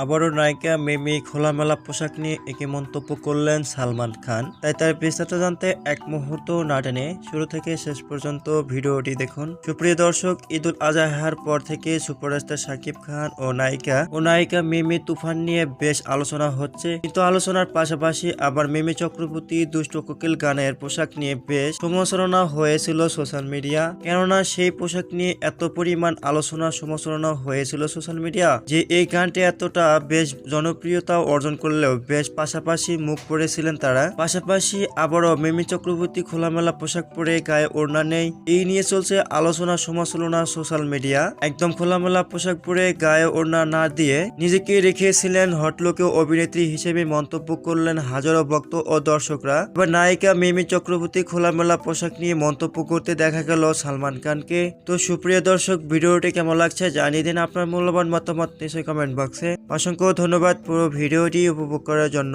আবারও নায়িকা মিমি খোলামেলা পোশাক নিয়ে একই মন্তব্য করলেন সালমান খান। তাই তার বিস্তারিত জানতে এক মুহূর্ত না টেনে শুরু থেকে শেষ পর্যন্ত ভিডিওটি দেখুন। সুপ্রিয় দর্শক, ঈদুল আজহার পর থেকে সুপারস্টার শাকিব খান ও নায়িকা মিমি তুফান নিয়ে বেশ আলোচনা হচ্ছে। কিন্তু আলোচনার পাশাপাশি আবার মিমি চক্রবর্তী দুষ্ট কোকিল গানের পোশাক নিয়ে বেশ সমালোচনা হয়েছিল সোশ্যাল মিডিয়া। কেননা সেই পোশাক নিয়ে এত পরিমাণ সমালোচনা হয়েছিল সোশ্যাল মিডিয়া যে এই গানটি এতটা বেশ জনপ্রিয়তা অর্জন করলেও বেশ পাশাপাশি মুখ পড়েছিলেন তারা। পাশাপাশি আবারও মিমি চক্রবর্তী খোলামেলা পোশাক পরে গায়ে ওড়না নেই, এই নিয়ে চলছে আলোচনা সমালোচনা সোশ্যাল মিডিয়া। একদম খোলামেলা পোশাক পরে গায়ে ওড়না না দিয়ে নিজেকে রেখেছিলেন হটলকে অভিনেত্রী হিসেবে মন্তব্য করলেন হাজারো ভক্ত ও দর্শকরা। এবার নায়িকা মিমি চক্রবর্তী খোলামেলা পোশাক নিয়ে মন্তব্য করতে দেখা গেল সালমান খানকে। তো সুপ্রিয় দর্শক, ভিডিওটি কেমন লাগছে জানিয়ে দিন আপনার মূল্যবান মতামত নিশ্চয়ই কমেন্ট বক্সে। অসংখ্য ধন্যবাদ পুরো ভিডিওটি উপভোগ করার জন্য।